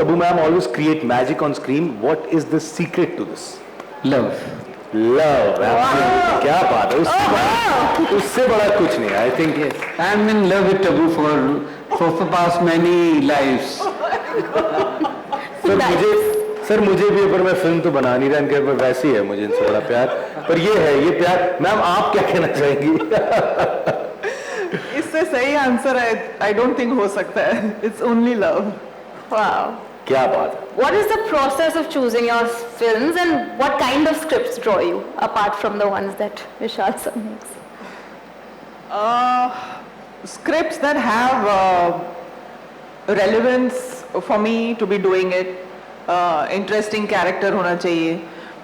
Tabu ma'am always create magic on screen. What is the secret to this? Love. Love. Absolutely. क्या बात है, उससे बड़ा कुछ नहीं. I think Yes, I'm in love with Tabu for the past many lives. Sir मुझे भी, पर मैं फिल्म तो बना नहीं रहा इनके, पर वैसे ही है मुझे इनसे बड़ा प्यार. पर ये है, ये प्यार. मैम आप क्या कहना चाहेंगी? इससे सही आंसर है, आई डोंट थिंक हो सकता है. It's only love. Wow. क्या बात है. What is the process of choosing your films and what kind of scripts draw you apart from the ones that Vishal sir makes? Scripts that have relevance for me to be doing it. Interesting character होना चाहिए.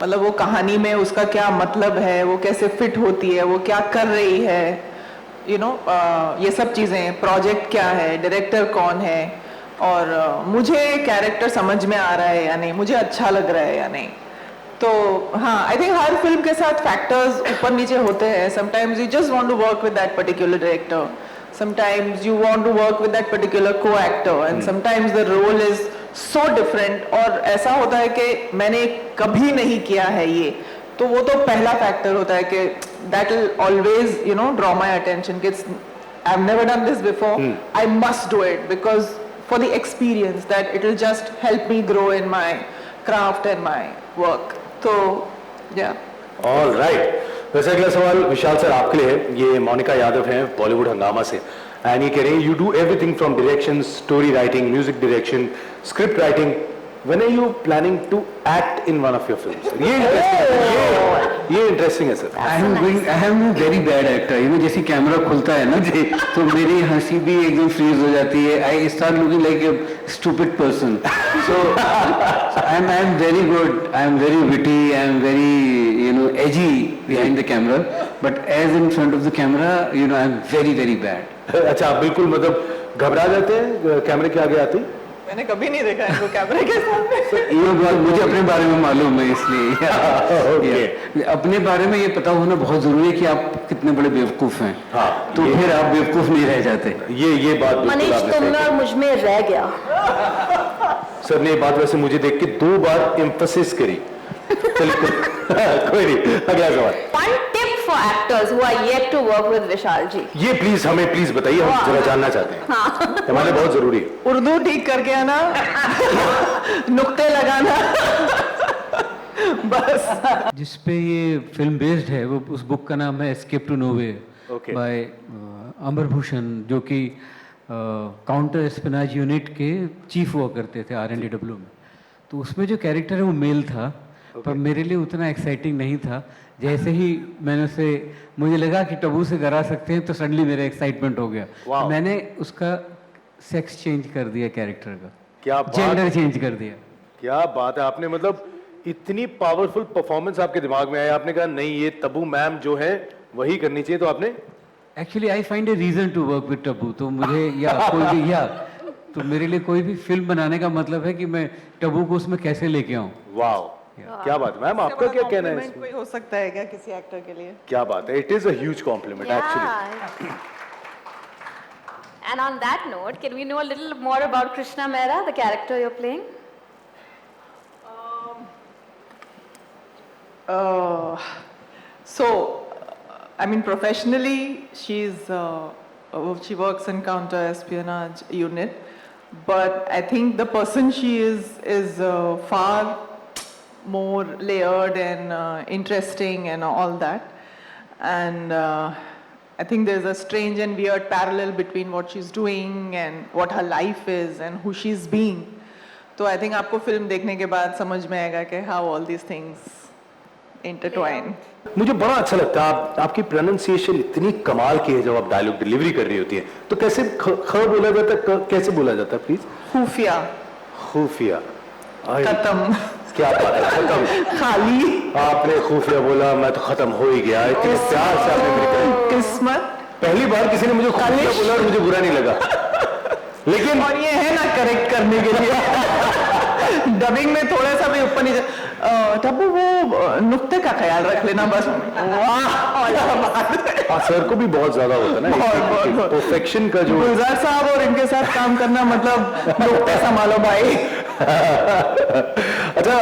मतलब वो कहानी में उसका क्या मतलब है, वो कैसे फिट होती है, वो क्या कर रही है, ये सब चीज़ें. प्रोजेक्ट क्या है, डायरेक्टर कौन है, और मुझे कैरेक्टर समझ में आ रहा है या नहीं, मुझे अच्छा लग रहा है या नहीं. तो हाँ, आई थिंक हर फिल्म के साथ फैक्टर्स ऊपर नीचे होते हैं. Sometimes you just want to work with that particular director, sometimes you want to work with that particular co-actor, and sometimes the role is so different. और ऐसा होता है कि मैंने कभी नहीं किया है ये, तो वो तो पहला फैक्टर होता है कि that will always draw my attention. I have never done this before, I must do it because for the experience that it will just help me grow in my craft and my work. So, yeah. All right. वैसे अगला सवाल विशाल sir आपके लिए है. ये मोनिका यादव हैं बॉलीवुड हंगामा से, एंड ये कह रहे हैं you do everything from direction, story writing, music direction, script writing. When are you planning to act in one of your films? ये इंटरेस्टिंग है sir. I am a very bad actor. जैसे camera खुलता है ना जी, तो मेरी हंसी भी एकदम फ्रीज हो जाती है. I start looking like a stupid person. So I am very good. I am very witty. I am very edgy behind the camera. But as in front of the camera, I am very very bad. अच्छा, बिल्कुल मतलब घबरा जाते हैं कैमरे के आगे आते? मैंने कभी नहीं देखा इनको कैमरे के सामने. ये बात मुझे अपने बारे में मालूम है, इसलिए अपने बारे में ये पता होना बहुत जरूरी है कि आप कितने बड़े बेवकूफ हैं. हाँ, तो फिर आप बेवकूफ नहीं रह जाते. ये बात मनीष तुम में और मुझ में रह गया. सर ने ये बात वैसे मुझे देख के 2 बार एम्फसिस करी. कोई नहीं, अगला सवाल. One tip for actors who are yet to work with Vishal जी. ये प्लीज हमें बताइए, हम जरा जानना चाहते हैं. हमारे बहुत जरूरी है. उर्दू ठीक करके आना, नुक्ते लगाना, बस. जिस पे ये फिल्म बेस्ड है, वो उस बुक का नाम है एस्केप टू नोवे बाय अमर भूषण, जो कि काउंटर एस्पिनाज यूनिट के चीफ हुआ करते थे RNDW में. तो उसमें जो कैरेक्टर है वो मेल था, पर मेरे लिए उतना एक्साइटिंग नहीं था. जैसे ही मुझे लगा कि टबू से डरा सकते हैं, तो सडनली मेरा एक्साइटमेंट हो गया. मैंने उसका सेक्स चेंज कर दिया कैरेक्टर का. क्या बात, जेंडर चेंज कर दिया. क्या बात है. आपने मतलब इतनी पावरफुल परफॉर्मेंस आपके दिमाग में आई, आपने कहा नहीं ये तबू मैम जो है वही करनी चाहिए, तो आपने actually I find a reason to work with Tabu. तो मुझे तो मेरे लिए कोई भी फिल्म बनाने का मतलब है कि मैं टबू को उसमें कैसे लेके आऊं. वाह, क्या बात है. मैम आपका क्या कहना है? कोई हो सकता है क्या किसी एक्टर के लिए? क्या बात है. It is a huge complement actually. And on that note, can we know a little more about Krishna Mehra, the character you're playing? I mean, professionally, she works in counter espionage unit, but I think the person she is far more layered and interesting and all that. And I think there's a strange and weird parallel between what she's doing and what her life is and who she's being. So I think आपको film देखने के बाद समझ में आएगा कि how all these things intertwine. मुझे बड़ा अच्छा लगता है आपकी प्रोनाउंसिएशन इतनी कमाल की है. जब आप डायलॉग डिलीवरी कर रही होती है तो कैसे ख बोला जाता है, कैसे बोला जाता है प्लीज? खुफिया. खत्म. क्या बात है. खत्म. खाली. आपने खुफिया बोला, मैं तो खत्म हो ही गया. इतने प्यार से आपने मेरी किस्मत. पहली बार किसी ने मुझे खुफिया बोला और मुझे बुरा नहीं लगा. लेकिन और ये है ना करेक्ट करने के लिए. डबिंग में थोड़ा सा भी ऊपर नीचे, तब वो नुक्ते का ख्याल रख लेना बस. वाह, सर को भी बहुत ज्यादा होता है ना परफेक्शन का. जो गुलजार साहब और इनके साथ काम करना मतलब नुक्ते संभालो भाई. अच्छा,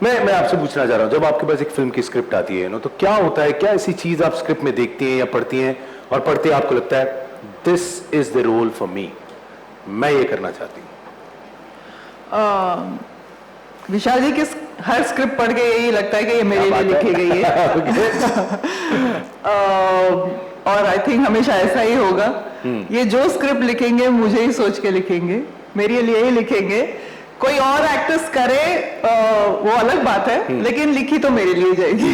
मैं आपसे पूछना चाह रहा हूँ, जब आपके पास एक फिल्म की स्क्रिप्ट आती है ना, तो क्या होता है, क्या ऐसी चीज आप स्क्रिप्ट में देखती हैं या पढ़ती हैं और पढ़ते आपको लगता है this is the role for me, मैं ये करना चाहती हूँ? विशाल जी की हर स्क्रिप्ट पढ़ के यही लगता है कि ये मेरे लिए लिखी गई है। और आई थिंक हमेशा ऐसा ही होगा। ये जो स्क्रिप्ट लिखेंगे मुझे ही सोच के लिखेंगे, मेरे लिए ही लिखेंगे। कोई और एक्टर्स करे वो अलग बात है, लेकिन लिखी तो मेरे लिए जाएगी।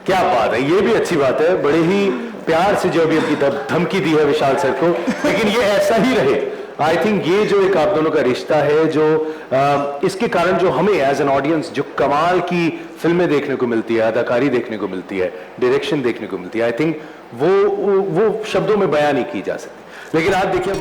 क्या बात है, ये भी अच्छी बात है। बड़े ही प्यार से जो अभी आपकी धमकी दी है विशाल सर को, लेकिन ये ऐसा ही रहे। आई थिंक ये जो एक आप दोनों का रिश्ता है, जो इसके कारण जो हमें एज एन ऑडियंस जो कमाल की फिल्में देखने को मिलती है, अदाकारी देखने को मिलती है, डायरेक्शन देखने को मिलती है, आई थिंक वो शब्दों में बयान नहीं की जा सकती। लेकिन आप देखिए